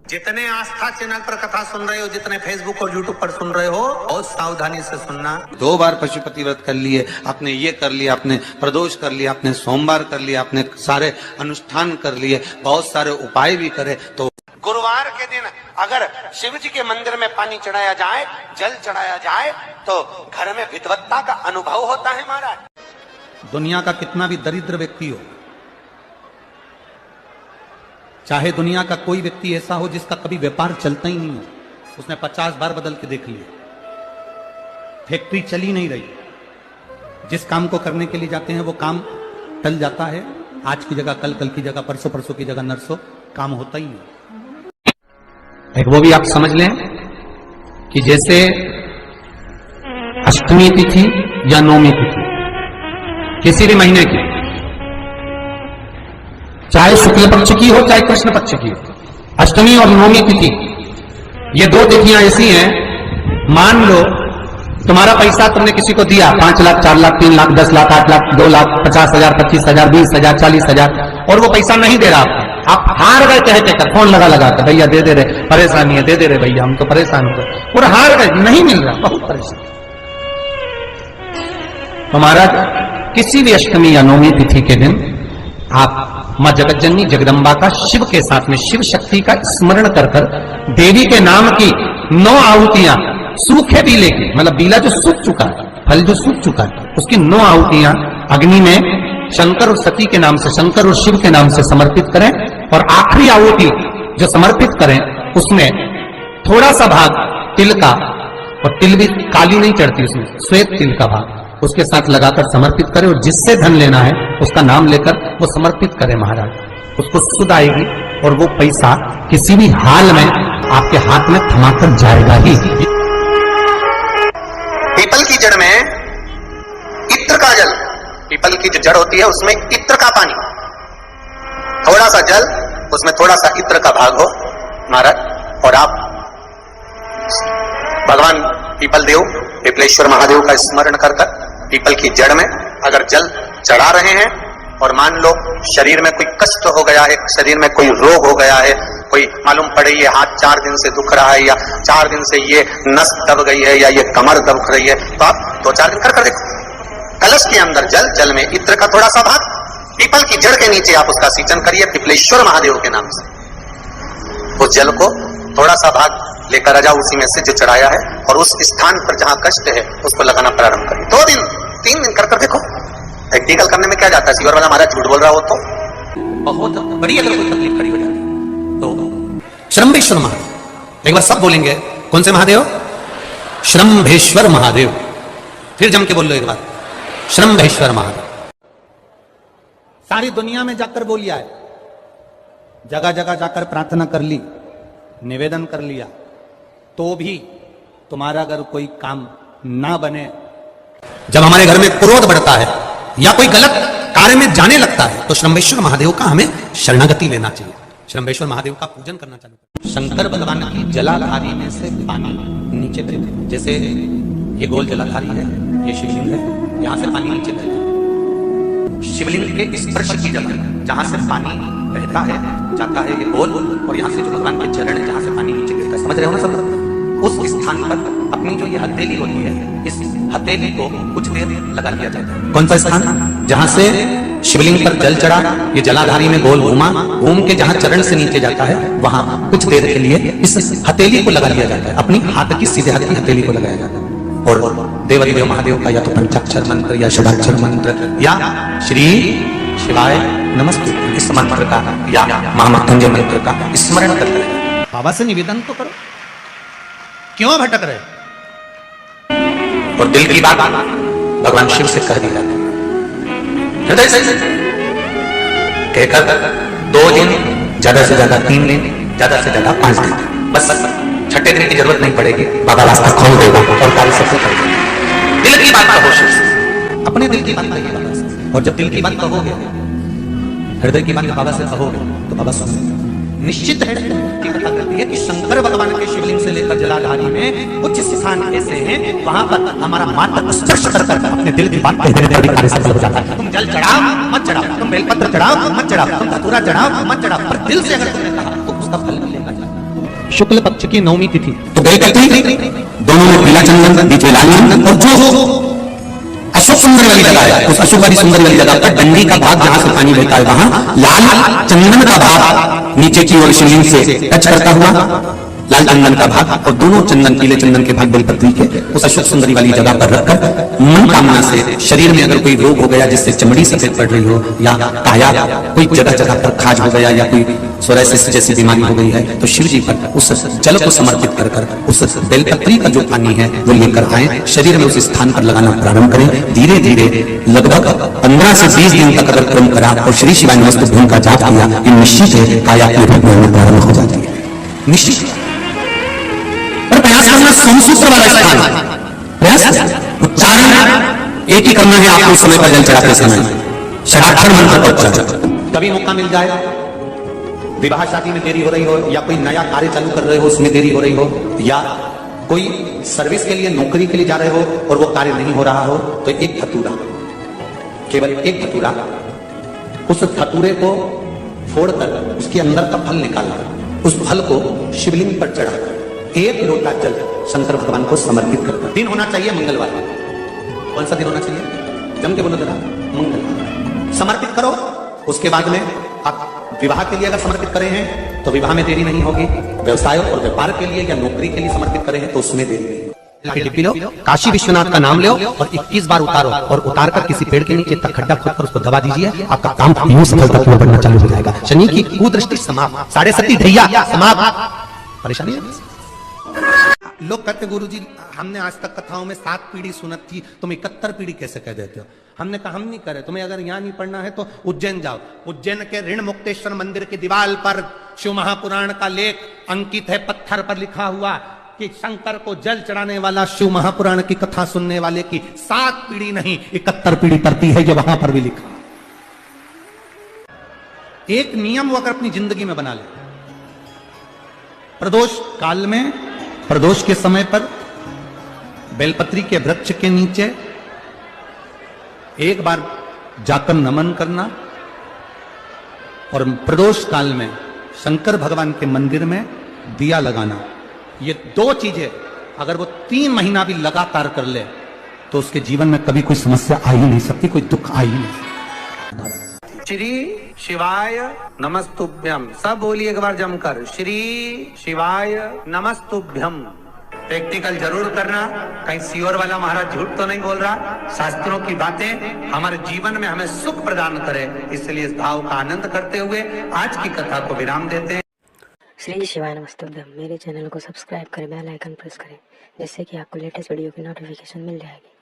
जितने आस्था चैनल पर कथा सुन रहे हो, जितने फेसबुक और यूट्यूब पर सुन रहे हो, बहुत सावधानी से सुनना। 2 बार पशुपति व्रत कर लिए आपने, ये कर लिया आपने, प्रदोष कर लिया आपने, सोमवार कर लिया आपने, सारे अनुष्ठान कर लिए, बहुत सारे उपाय भी करे, तो गुरुवार के दिन अगर शिव जी के मंदिर में पानी चढ़ाया जाए, जल चढ़ाया जाए, तो घर में विद्वत्ता का अनुभव होता है महाराज। दुनिया का कितना भी दरिद्र व्यक्ति हो, चाहे दुनिया का कोई व्यक्ति ऐसा हो जिसका कभी व्यापार चलता ही नहीं हो, उसने 50 बार बदल के देख लिया, फैक्ट्री चली नहीं रही, जिस काम को करने के लिए जाते हैं वो काम टल जाता है, आज की जगह कल, कल की जगह परसों, परसों की जगह नरसों, काम होता ही नहीं। एक वो भी आप समझ लें कि जैसे अष्टमी तिथि या नवमी तिथि किसी भी महीने की, चाहे शुक्ल पक्ष की हो चाहे कृष्ण पक्ष की हो, अष्टमी और नवमी तिथि, ये 2 तिथियां ऐसी हैं, मान लो तुम्हारा पैसा तुमने किसी को दिया 5 लाख, 4 लाख, 3 लाख, 10 लाख, 8 लाख, 2 लाख, 50,000, 25,000, 20,000, 40,000, और वो पैसा नहीं दे रहा, आप हार गए कहकर, फोन लगा कर, भैया दे दे रहे, परेशानी है, दे दे रहे भैया, हम तो परेशान हो गए, और हार गए, नहीं मिल रहा, बहुत परेशान। तो महाराज किसी भी अष्टमी या नवमी तिथि के दिन आप मां जगतजननी जगदम्बा का शिव के साथ में, शिव शक्ति का स्मरण कर देवी के नाम की 9 आहुतियां, सूखे बीले की, मतलब बीला जो सूख चुका है, फल जो सूख चुका है, उसकी 9 आहुतियां अग्नि में शंकर और सती के नाम से, शंकर और शिव के नाम से समर्पित करें, और आखिरी आहुति जो समर्पित करें उसमें थोड़ा सा भाग तिल का, और तिल भी काली नहीं चढ़ती उसमें, श्वेत तिल का भाग उसके साथ लगाकर समर्पित करें, और जिससे धन लेना है उसका नाम लेकर वो समर्पित करें महाराज, उसको सुध आएगी, और वो पैसा किसी भी हाल में आपके हाथ में थमाकर जाएगा ही। पीपल की जड़ में इत्र का जल, पीपल की जो जड़ होती है उसमें इत्र का पानी, थोड़ा सा जल, उसमें थोड़ा सा इत्र का भाग हो महाराज, और आप भगवान पीपल देव, पीपलेश्वर महादेव का स्मरण कर पीपल की जड़ में अगर जल चढ़ा रहे हैं, और मान लो शरीर में कोई कष्ट हो गया है, शरीर में कोई रोग हो गया है, कोई मालूम पड़े ये हाथ 4 दिन से दुख रहा है, या 4 दिन से ये नस दब गई है, या ये कमर दब रही है, तो आप 2-4 दिन कर देखो, कलश के अंदर जल, जल में इत्र का थोड़ा सा भाग, पीपल की जड़ के नीचे आप उसका सिंचन करिए पीपलेश्वर महादेव के नाम से, उस जल को थोड़ा सा भाग लेकर आ जाओ, उसी में से जो चढ़ाया है, और उस स्थान पर जहां कष्ट है उसको लगाना प्रारंभ करिए। 2 दिन 3 दिन कर देखो, प्रैक्टिकल करने में क्या जाता है, सीवर वाला हमारा झूठ बोल रहा हो तो बहुत बड़ी अगर कोई तकलीफ खड़ी हो जाती है। तो श्रम्भेश्वर महादेव, एक बार सब बोलेंगे, कौन से महादेव? श्रम्भेश्वर महादेव, फिर जम के बोल लो एक बार, श्रम्भेश्वर महादेव। सारी दुनिया में जाकर बोलिया है, जगह जगह जाकर प्रार्थना कर ली, निवेदन कर लिया, तो भी तुम्हारा अगर कोई काम ना बने, जब हमारे घर में क्रोध बढ़ता है या कोई गलत कार्य में जाने लगता है, तो श्रम्भेश्वर महादेव का हमें शरणागति लेना चाहिए, श्रम्भेश्वर महादेव का पूजन करना चाहिए। शंकर भगवान की जलाधारी में से पानी नीचे बहता, जैसे ये गोल जलाधारी है, ये शिवलिंग है, यहां से पानी नीचे बहता है, शिवलिंग के स्पर्श की जगह जहां से पानी बहता है जाता है ये गोल, और यहाँ से जो भगवान के चरण है जहां से पानी नीचे गिरता है, समझ रहे हो ना सब? उस स्थान पर अपनी जो ये हथेली होती है, इस हथेली को कुछ देर लगा लिया जाता है। कौन सा स्थान? जहां से शिवलिंग पर जल चढ़ा, ये जलाधारी में गोल घूमा, घूम के जहां चरण से नीचे जाता है, वहां कुछ देर के लिए इस हथेली को लगा लिया जाता है, अपनी हाथ की, सीधे हाथ की हथेली को लगाया जाता है, और देवाधिदेव महादेव का या तो पंचाक्षर मंत्र या षडाक्षर मंत्र या श्री शिवाय नमस्ते इस मंत्र का या महामृत्युंजय मंत्र का स्मरण करते रहे। बाबा से निवेदन तो करो, क्यों भटक रहे? और दिल की बात भगवान शिव से कह दी जाती है, हृदय से कहकर 2 दिन, ज्यादा से ज्यादा 3 दिन, ज्यादा से ज्यादा 5 दिन, बस 6ठे दिन की जरूरत नहीं पड़ेगी, बाबा रास्ता खोल देगा और कार्य सबसे कर देगा। दिल की बात कहो शिव से, अपने दिल की बात कहिए बाबा से, और जब दिल की बात कहोगे, हृदय की बात बाबा से कहोगे, तो बाबा सुनेंगे। निश्चित है कि कथा करती है कि शंकर भगवान के शिवलिंग से लेकर जलाधारी में कुछ स्थान ऐसे हैं, वहां पर हमारा मात्र स्पर्श कर अपने दिल की बात कार्य सफल हो जाता है। तुम जल चढ़ाओ मत चढ़ाओ, तुम बेलपत्र चढ़ाओ मत चढ़ाओ, तुम धतूरा चढ़ाओ मत चढ़ाओ, पर दिल से अगर तुमने कहा तो उसका फल मिलेगा। शुक्ल पक्ष की नवमी तिथि। तो बेलपत्री दोनों में पीला चंदन, बीच में लाल चंदन, और जो अशोक सुंदर वाली जगह है उस अशोक वाली सुंदर वाली जगह पर डंडी का भाग जहां से पानी बहता है वहां लाल चंदन का भाग नीचे की ओर शिवलिंग से टच करता हुआ लाल चंदन का भाग और दोनों चंदन पीले चंदन के भाग बेलपत्री के उस अशोक सुंदरी वाली जगह पर रखकर मन कामना से शरीर में अगर कोई रोग हो गया जिससे चमड़ी सफेद पड़ रही हो या काया कोई जगह जगह पर खाज हो गया या कोई सोराइसिस जैसी बीमारी हो गई है तो शिव जी पर उस जल को समर्पित कर कर उस बेलपत्री का जो पानी है वो लेकर आए, शरीर में उस स्थान पर लगाना प्रारंभ करें। धीरे धीरे लगभग 15 से 20 दिन तक अगर क्रम करा और श्री शिवाय नमस्तुभ्यं का जाप किया ये निश्चित है काया की रूप में प्रारंभ हो जाती है, निश्चित। और प्रयास करना सोमसूत्र वाला स्थान, प्रयास उच्चारण एक ही करना है आपको उस समय पर जल चढ़ाते समय षडाक्षर मंत्र का उच्चारण। कभी मौका मिल जाए, विवाह शादी में देरी हो रही हो या कोई नया कार्य चालू कर रहे हो उसमें देरी हो रही हो या कोई सर्विस के लिए नौकरी के लिए जा रहे हो और वो कार्य नहीं हो रहा हो तो एक धतूरा, केवल एक धतूरा, उस धतूरे को फोड़कर उसके अंदर का फल निकालकर उस फल को शिवलिंग पर चढ़ाकर एक लोटा जल शंकर भगवान को समर्पित करकर। दिन होना चाहिए मंगलवार। कौन सा दिन होना चाहिए? जम के बोलो जरा, मंगलवार समर्पित करो। उसके बाद में आप विवाह के लिए अगर समर्पित करे हैं तो विवाह में देरी नहीं होगी, व्यवसाय और व्यापार के लिए या नौकरी के लिए समर्पित करे हैं तो उसमें देरी नहीं होगी। लो, काशी विश्वनाथ का नाम लो और 21 बार उतारो और उतार कर किसी पेड़ के नीचे तक खड्डा खोदकर उसको दबा दीजिए, आपका काम यूं सफलता की ओर बढ़ना चालू हो जाएगा। शनि की कुदृष्टि समाप्त, 7.5 ढैया समाप्त, परेशानी है। लोग कहते गुरुजी हमने आज तक कथाओं में 7 पीढ़ी सुनत थी, तुम 71 पीढ़ी कैसे कह देते हो? हमने कहा हम नहीं करे, तुम्हें अगर यहाँ नहीं पढ़ना है तो उज्जैन जाओ। उज्जैन के ऋण मुक्तेश्वर मंदिर की दीवार पर शिव महापुराण का लेख अंकित है, पत्थर पर लिखा हुआ कि शंकर को जल चढ़ाने वाला शिव महापुराण की कथा सुनने वाले की 7 पीढ़ी नहीं 71 पीढ़ी तरती है, ये वहां पर भी लिखा। एक नियम वो अगर अपनी जिंदगी में बना ले, प्रदोष काल में प्रदोष के समय पर बेलपत्री के वृक्ष के नीचे एक बार जाकर नमन करना और प्रदोष काल में शंकर भगवान के मंदिर में दिया लगाना, ये 2 चीजें अगर वो 3 महीना भी लगातार कर ले तो उसके जीवन में कभी कोई समस्या आ ही नहीं सकती, कोई दुख आ ही नहीं सकता। श्री शिवाय नमस्तुभ्यम, सब बोलिए एक बार जमकर, श्री शिवाय नमस्तुभ्यम। प्रैक्टिकल जरूर करना, कहीं सियोर वाला महाराज झूठ तो नहीं बोल रहा। शास्त्रों की बातें हमारे जीवन में हमें सुख प्रदान करे, इसलिए इस भाव का आनंद करते हुए आज की कथा को विराम देते हैं। श्री शिवाय नमस्तुभ्यम। मेरे चैनल को सब्सक्राइब करें, बेल आइकन प्रेस करें जिससे कि आपको लेटेस्ट वीडियो की नोटिफिकेशन मिल जाएगी।